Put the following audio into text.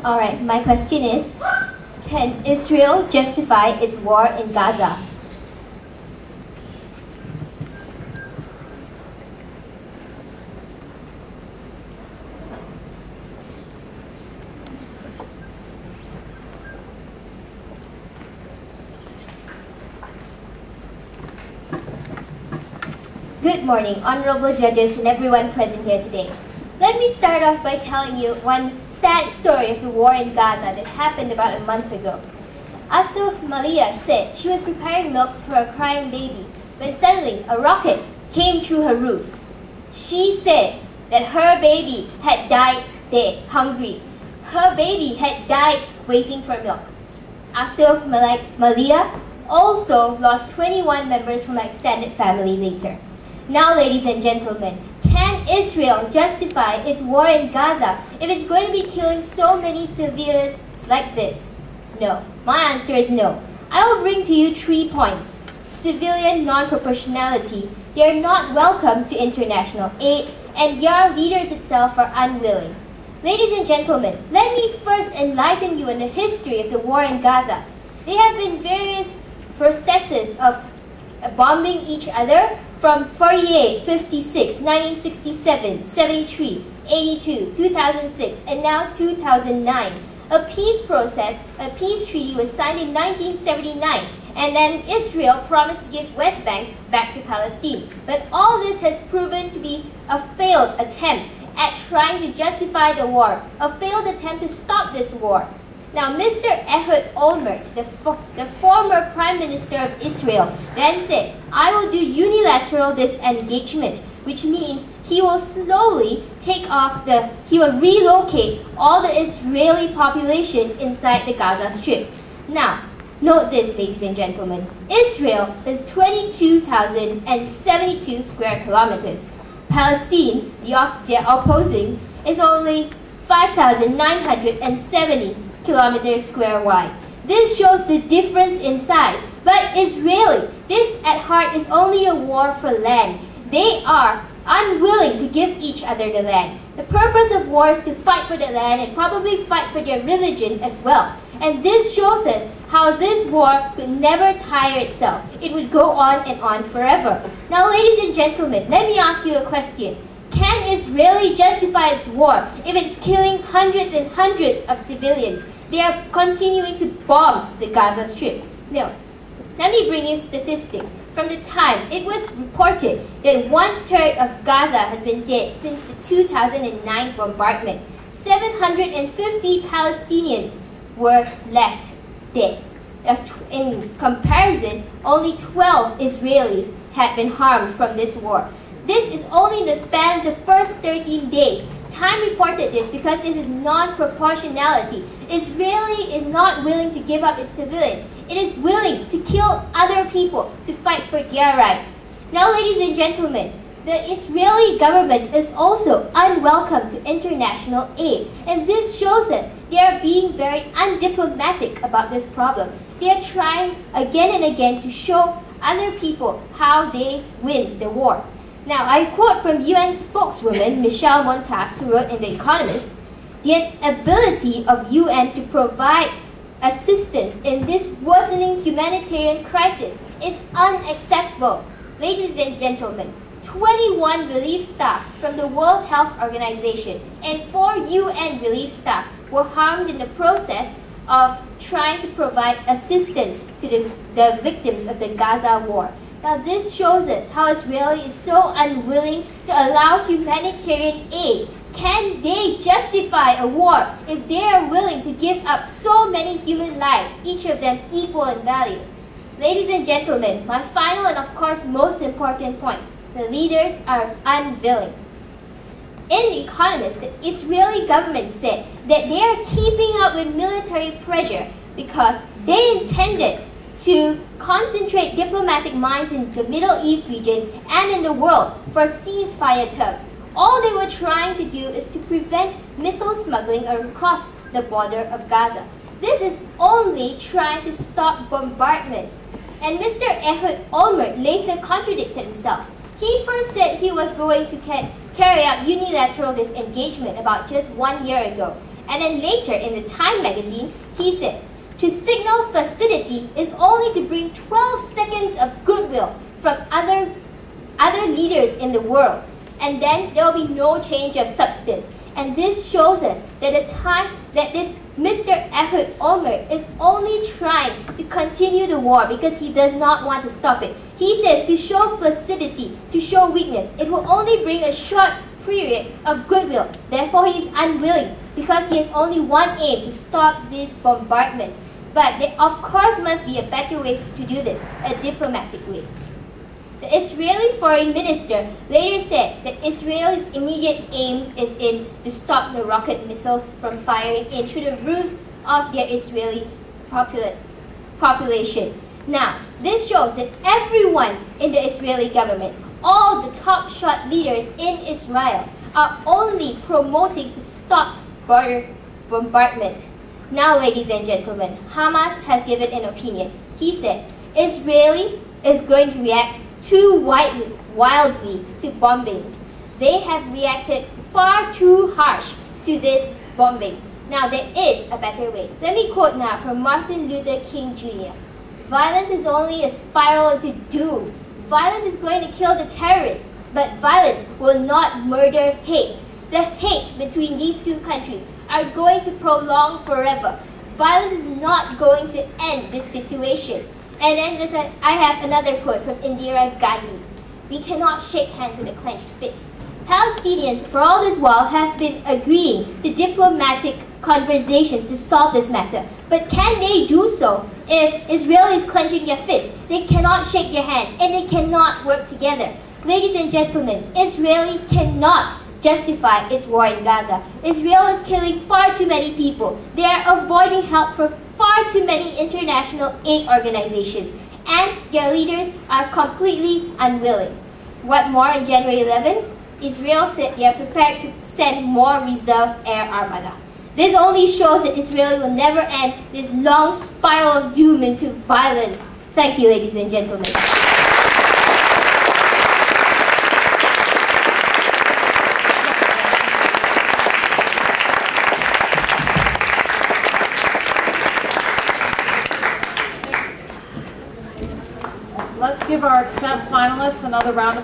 Alright, my question is, can Israel justify its war in Gaza? Good morning, honorable judges and everyone present here today. Let me start off by telling you one sad story of the war in Gaza that happened about a month ago. Asuf Malia said she was preparing milk for a crying baby, when suddenly a rocket came through her roof. She said that her baby had died dead, hungry. Her baby had died waiting for milk. Asuf Malia also lost 21 members from her extended family later. Now, ladies and gentlemen, can Israel justify its war in Gaza if it's going to be killing so many civilians like this? No. My answer is no. I will bring to you 3 points. Civilian non-proportionality, they are not welcome to international aid, and their leaders itself are unwilling. Ladies and gentlemen, let me first enlighten you on the history of the war in Gaza. There have been various processes of bombing each other from 48, 56, 1967, 73, 82, 2006, and now 2009. A peace process, a peace treaty was signed in 1979, and then Israel promised to give West Bank back to Palestine. But all this has proven to be a failed attempt at trying to justify the war, a failed attempt to stop this war. Now, Mr. Ehud Olmert, the former Prime Minister of Israel, then said, I will do unilateral disengagement, which means he will slowly he will relocate all the Israeli population inside the Gaza Strip. Now, note this, ladies and gentlemen. Israel is 22,072 square kilometers. Palestine, they're opposing, is only 5,970 kilometers square wide. This shows the difference in size. But Israeli, this at heart is only a war for land. They are unwilling to give each other the land. The purpose of war is to fight for the land and probably fight for their religion as well. And this shows us how this war could never tire itself. It would go on and on forever. Now, ladies and gentlemen, let me ask you a question. Can Israel justify its war if it's killing hundreds and hundreds of civilians? They are continuing to bomb the Gaza Strip. No. Let me bring you statistics. From the time it was reported that 1/3 of Gaza has been dead since the 2009 bombardment, 750 Palestinians were left dead. In comparison, only 12 Israelis had been harmed from this war. This is only in the span of the first 13 days. Time reported this because this is non-proportionality. Israel is not willing to give up its civilians. It is willing to kill other people to fight for their rights. Now, ladies and gentlemen, the Israeli government is also unwelcome to international aid. And this shows us they are being very undiplomatic about this problem. They are trying again and again to show other people how they win the war. Now, I quote from UN spokeswoman Michelle Montas, who wrote in The Economist, the ability of UN to provide assistance in this worsening humanitarian crisis is unacceptable. Ladies and gentlemen, 21 relief staff from the World Health Organization and 4 UN relief staff were harmed in the process of trying to provide assistance to the victims of the Gaza war. Now, this shows us how Israel is so unwilling to allow humanitarian aid. Can they justify a war if they are willing to give up so many human lives, each of them equal in value? Ladies and gentlemen, my final and of course most important point, the leaders are unwilling. In The Economist, the Israeli government said that they are keeping up with military pressure because they intended to concentrate diplomatic minds in the Middle East region and in the world for ceasefire terms. All they were trying to do is to prevent missile smuggling across the border of Gaza. This is only trying to stop bombardments. And Mr. Ehud Olmert later contradicted himself. He first said he was going to carry out unilateral disengagement about just 1 year ago. And then later in the Time magazine, he said, to signal flaccidity is only to bring 12 seconds of goodwill from other leaders in the world. And then there will be no change of substance. And this shows us that the time that this Mr. Ehud Olmert is only trying to continue the war because he does not want to stop it. He says to show flaccidity, to show weakness, it will only bring a short period of goodwill. Therefore, he is unwilling because he has only one aim, to stop these bombardments. But there, of course, must be a better way to do this, a diplomatic way. The Israeli foreign minister later said that Israel's immediate aim is to stop the rocket missiles from firing into the roofs of their Israeli population. Now, this shows that everyone in the Israeli government, all the top shot leaders in Israel, are only promoting to stop border bombardment. Now, ladies and gentlemen, Hamas has given an opinion. He said Israel is going to react too wildly to bombings. They have reacted far too harsh to this bombing. Now, there is a better way. Let me quote now from Martin Luther King Jr. Violence is only a spiral into doom. Violence is going to kill the terrorists, but violence will not murder hate. The hate between these two countries are going to prolong forever. Violence is not going to end this situation. And then I have another quote from Indira Gandhi. We cannot shake hands with a clenched fist. Palestinians, for all this while, have been agreeing to diplomatic conversations to solve this matter. But can they do so if Israel is clenching their fists? They cannot shake their hands and they cannot work together. Ladies and gentlemen, Israel cannot justify its war in Gaza. Israel is killing far too many people. They are avoiding help from far too many international aid organizations, and their leaders are completely unwilling. What more, on January 11, Israel said they are prepared to send more reserve air armada. This only shows that Israel will never end this long spiral of doom into violence. Thank you, ladies and gentlemen. Let's give our extemp finalists another round of